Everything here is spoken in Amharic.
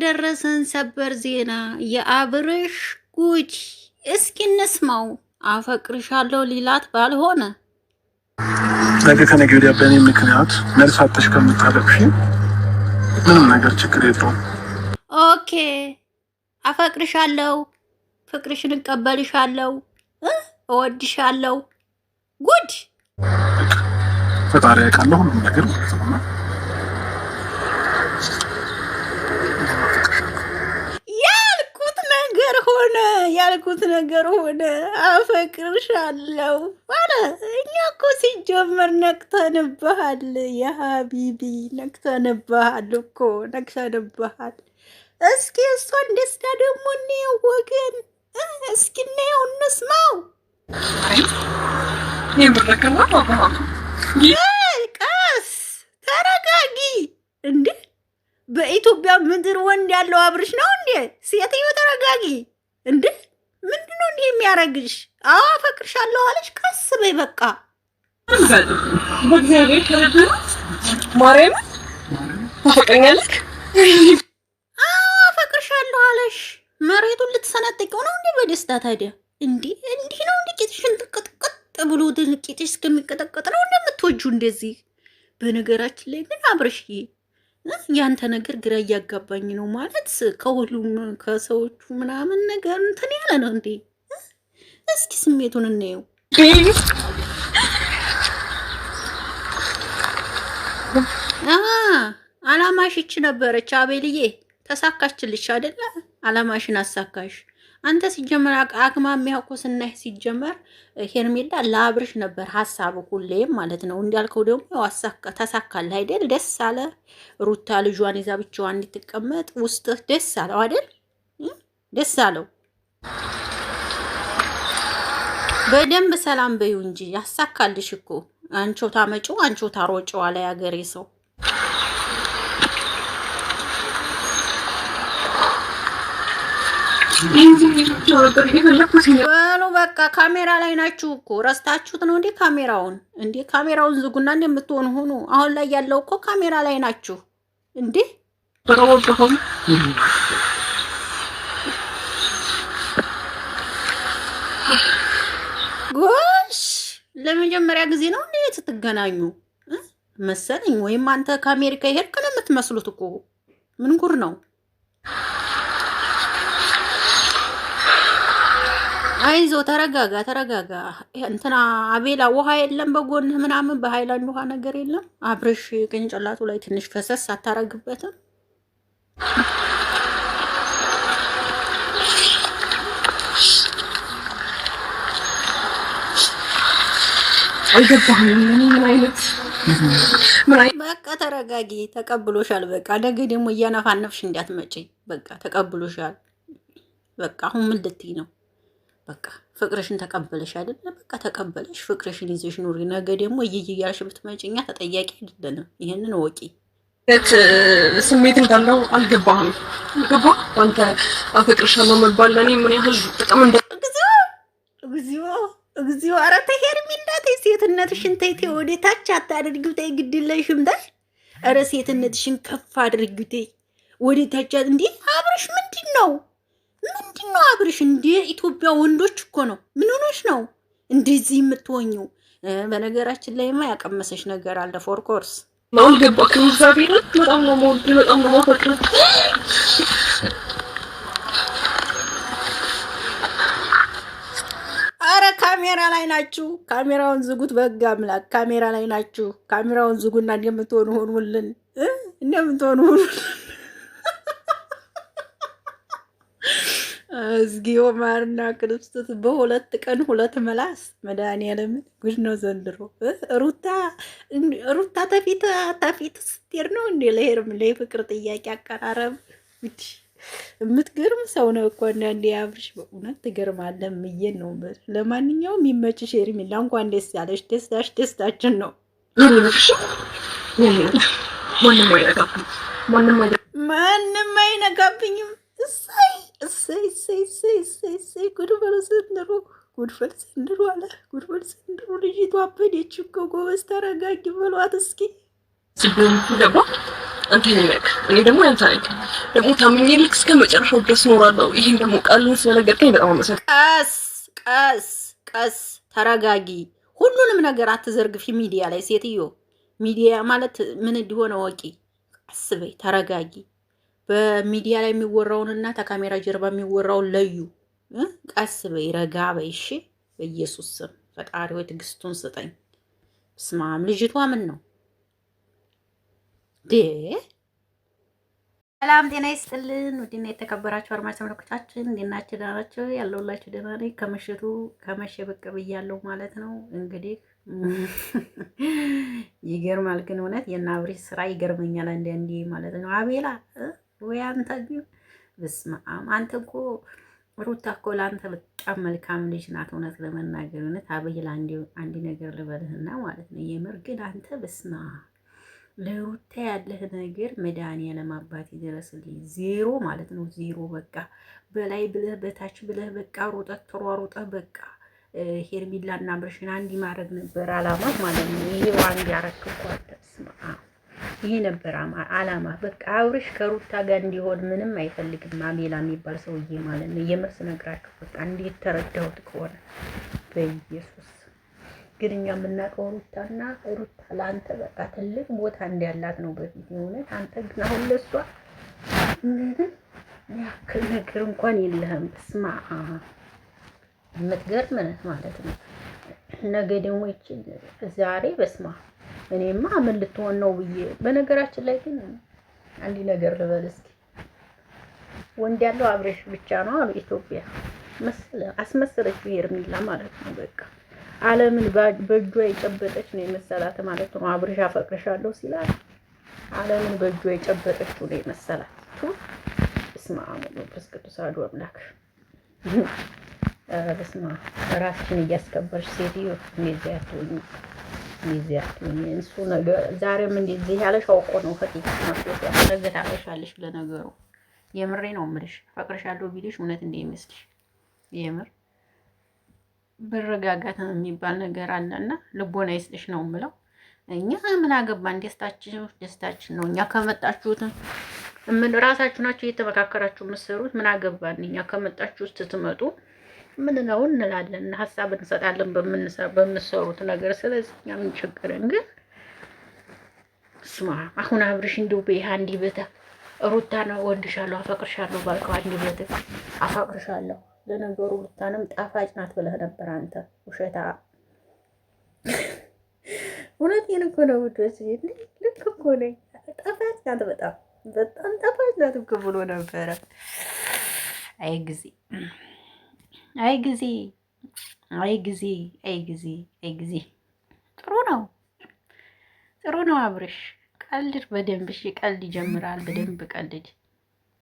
የደረሰን ሰበር ዜና የአብርሽ ጉድ እስኪ እንስማው። አፈቅርሻለሁ ሊላት ባልሆነ ነገ ከነገ ወዲያ በእኔ ምክንያት መልስ አጥተሽ ከምታለቅሽ ምንም ነገር ችግር የለውም። ኦኬ አፈቅርሻለሁ፣ ፍቅርሽን እቀበልሻለሁ፣ እወድሻለሁ። ጉድ ፈጣሪ ያውቃል ሁሉም ነገር ማለት ነው። ያልኩት ነገር ሆነ። አፈቅርሻለሁ አለ። እኛ እኮ ሲጀመር ነቅተንብሃል፣ የሀቢቢ ነቅተንብሃል እኮ ነቅተንብሃል። እስኪ እሷን ደስታ ደግሞ እንየው ወገን፣ እስኪ እንየው እንስማው። ቀስ ተረጋጊ እንዴ! በኢትዮጵያ ምድር ወንድ ያለው አብርሽ ነው እንዴ? ሴትዮ ተረጋጊ እንዴ! ምንድነው እንዲህ የሚያረግሽ? አዎ አፈቅርሻለሁ አለሽ። ቀስ በይ በቃ። ማርያም ታፈቅረኛለህ? አዎ አፈቅርሻለሁ አለሽ። መሬቱን ልትሰነጥቀው ነው እንዴ በደስታ? ታዲያ እንዲህ ነው እንዴ? ቂጥሽን ጥቅጥቅጥ ብሎ ቂጥሽ እስከሚቀጠቀጥ ነው እንደምትወጁ እንደዚህ። በነገራችን ላይ ግን አብርሽዬ ያንተ ነገር ግራ እያጋባኝ ነው። ማለት ከሁሉም ከሰዎቹ ምናምን ነገር እንትን ያለ ነው እንዴ? እስኪ ስሜቱን እንየው። አላማሽ ይች ነበረች አቤልዬ፣ ተሳካችልሽ አይደለ? አላማሽን አሳካሽ። አንተ ሲጀመር አግማሚያ እኮ ስናይ ሲጀመር ሄርሜላ ለአብርሽ ነበር ሀሳቡ ሁሌም ማለት ነው። እንዳልከው ደግሞ ተሳካልህ አይደል? ደስ አለ። ሩታ ልጇን ይዛ ብቻዋን እንድትቀመጥ ውስጥህ ደስ አለው አይደል? ደስ አለው። በደንብ ሰላም በይው እንጂ ያሳካልሽ እኮ። አንቺው ታመጪው አንቺው ታሮጪው አለ ያገሬ ሰው። በሉ በቃ ካሜራ ላይ ናችሁ እኮ ረስታችሁት ነው እንዴ? ካሜራውን ዝጉና እንደምትሆኑ ሆኑ። አሁን ላይ ያለው እኮ ካሜራ ላይ ናችሁ እንዴ? ጎሽ ለመጀመሪያ ጊዜ ነው እንዴ ስትገናኙ መሰለኝ። ወይም አንተ ከአሜሪካ ይሄድክ ነው የምትመስሉት እኮ። ምን ጉር ነው? አይዞ ተረጋጋ። እንትና አቤላ ውሃ የለም በጎንህ ምናምን በሃይላንድ ውሃ ነገር የለም? አብርሽ ቅንጭላቱ ላይ ትንሽ ፈሰስ አታረግበትም? በቃ ተረጋጊ። ተቀብሎሻል። በቃ ነገ ደግሞ እያነፋነፍሽ እንዳትመጪ። በቃ ተቀብሎሻል። በቃ አሁን ምን ልትይ ነው? በቃ ፍቅርሽን ተቀበለሽ አይደል? በቃ ተቀበለሽ፣ ፍቅርሽን ይዘሽ ኑሪ። ነገ ደግሞ እያልሽ ብትመጪኛ ተጠያቂ አይደለም። ይሄንን ወቂ። ስሜት እንዳለው አልገባህም? ገባ? አንተ አፈቅርሻለሁ መባል ለኔ ምን ያህል ጥቅም እንደ እግዚኦ! ኧረ ተይ ሄርሜላ ተይ፣ ሴትነትሽን ተይ፣ ወደ ታች አታድርጊው። ተይ ግድለሽም ተይ። ኧረ ሴትነትሽን ከፍ አድርጊው ተይ፣ ወደ ታች። እንዴ አብርሽ ምንድን ነው አብርሽ? እንደ ኢትዮጵያ ወንዶች እኮ ነው። ምን ሆነሽ ነው እንደዚህ የምትሆኚው? በነገራችን ላይማ ያቀመሰሽ ነገር አለ። ፎር ኮርስ ነው አልገባክም? እግዚአብሔር በጣም ነው የምወድ፣ በጣም ነው የማፈቅር። አረ ካሜራ ላይ ናችሁ። ካሜራውን ዝጉት። በጋ አምላክ ካሜራ ላይ ናችሁ። ካሜራውን ዝጉና እንደምትሆኑ ሆኑልን። እግዚኦ ማርና ክርስቶስ በሁለት ቀን ሁለት መላስ መድኃኒዓለም ጉድ ነው ዘንድሮ። ሩታ ተፊት ስትሄድ ነው እንዴ ለሄርሜላ የፍቅር ጥያቄ አቀራረብ። የምትገርም ሰው ነው እኮ አንዳንዴ አብርሽ፣ በእውነት ትገርማለህ። ምዬን ነው። ለማንኛውም ይመችሽ ሄርሜላ፣ እንኳን ደስ ያለሽ። ደስታችን ነው። ማንም አይነካብኝም። እሰይ ጉድፈል ዘንድሮ አለ። ጉድፈል ዘንድሮ። ልጅቷ አበደች እኮ ጎበዝ። ተረጋጊ በሏት እስኪ። ገባ? አንተ ነህ እኔ ደግሞ ያንተ ነኝ። ደግሞ ታምኜልክ እስከ መጨረሻው ድረስ እኖራለሁ። ይሄን ደግሞ ቃሉን ስለነገርከኝ በጣም አመሰግናለሁ። ቀስ ተረጋጊ። ሁሉንም ነገር አትዘርግፊ ሚዲያ ላይ ሴትዮ። ሚዲያ ማለት ምን እንዲሆነ ወቂ። ቀስ በይ ተረጋጊ። በሚዲያ ላይ የሚወራውንና ከካሜራ ጀርባ የሚወራውን ለዩ። ቀስ በይ ረጋ በይ እሺ። በኢየሱስ ስም ፈጣሪ ወይ ትዕግስቱን ስጠኝ። ስማም ልጅቷ ምን ነው ዴ? ሰላም ጤና ይስጥልን። ውድና የተከበራችሁ አድማጭ ተመልካቾቻችን እንዴት ናችሁ? ደህና ናችሁ? ያለሁላችሁ ደህና ነኝ። ከመሸ ብቅ ብያለሁ ማለት ነው። እንግዲህ ይገርማል ግን እውነት የእነ አብርሽ ስራ ይገርመኛል አንዳንዴ ማለት ነው። አቤላ ወይ አንተ ግን በስመ አብ አንተ እኮ ሩታ እኮ ለአንተ በጣም መልካም ልጅ ናት። እውነት ለመናገር እውነት አቤላ አንድ ነገር ልበልህና ማለት ነው የምር ግን አንተ በስመ አብ ለሩታ ያለህ ነገር መድኃኒዓለም አባቴ ድረስልኝ። ዜሮ ማለት ነው ዜሮ። በቃ በላይ ብለህ በታች ብለህ በቃ ሮጠህ ተሯሩጠህ በቃ ሄርሜላና አብርሽን አንድ ማድረግ ነበር አላማ ማለት ነው። ይሄው አንድ ያረክኳት ተስማ ይሄ ነበር አላማ። በቃ አብርሽ ከሩታ ጋር እንዲሆን ምንም አይፈልግም አቤላ የሚባል ሰውዬ ማለት ነው። የምርስ ነግራችሁ በቃ እንዴት ተረዳሁት ከሆነ በኢየሱስ ግን እኛ የምናውቀው ሩታና ሩታ ለአንተ በቃ ትልቅ ቦታ እንዳላት ነው በፊት የሆነት። አንተ ግን አሁን ለሷ ምንም ያክል ነገር እንኳን የለህም። ስማ የምትገርም ነህ ማለት ነው። ነገ ደግሞ ይችል ዛሬ በስማ እኔማ ምን ልትሆን ነው ብዬ። በነገራችን ላይ ግን አንድ ነገር ልበል እስኪ። ወንድ ያለው አብርሽ ብቻ ነው አሉ ኢትዮጵያ አስመሰለች ሄርሜላ ማለት ነው በቃ ዓለምን በእጇ የጨበጠች ነው የመሰላት ማለት ነው። አብርሽ አፈቅርሻለሁ ሲላት ዓለምን በእጇ የጨበጠችው ነው የመሰላት። በስመ አብ ወመንፈስ ቅዱስ አሐዱ አምላክ። በስመ አብ ራስሽን እያስከበርሽ ሴትዮ እንደዚህ አትሆኚ። እሱ ነገር ዛሬም እንደዚህ ያለሽ አውቆ ነው ከጥቂት ማስወጣ ነገ ታፈሻለሽ። ለነገሩ የምሬ ነው የምልሽ። አፈቅርሻለሁ ቢልሽ እውነት እንደሚመስልሽ የምር ብረጋጋት የሚባል ነገር አለና ልቦና ይስጥሽ ነው የምለው። እኛ ምን አገባን? ደስታችን ነው። እኛ ከመጣችሁት ምን ራሳችሁ ናችሁ እየተመካከራችሁ የምትሰሩት። ምን አገባን? እኛ ከመጣችሁ ስትመጡ ምን ነው እንላለን፣ ሀሳብ እንሰጣለን በምትሰሩት ነገር። ስለዚህ እኛ ምን ቸገረን? ግን ስማ አሁን አብርሽ እንደው በይህ አንዲ በተ ሩታ ነው ወድሻለሁ አፈቅርሻለሁ ባልከው አንዲ በተ አፈቅርሻለሁ። ለነገሩ ሩታንም ጣፋጭ ናት ብለህ ነበር አንተ ውሸታ። እውነቴን እኮ ነው ውዶች፣ ልክ እኮ ነኝ። ጣፋጭ ናት፣ በጣም ጣፋጭ ናት እኮ ብሎ ነበረ። አይ ጊዜ ጥሩ ነው አብርሽ ቀልድ በደንብ። እሺ ቀልድ ይጀምራል። በደንብ ቀልድ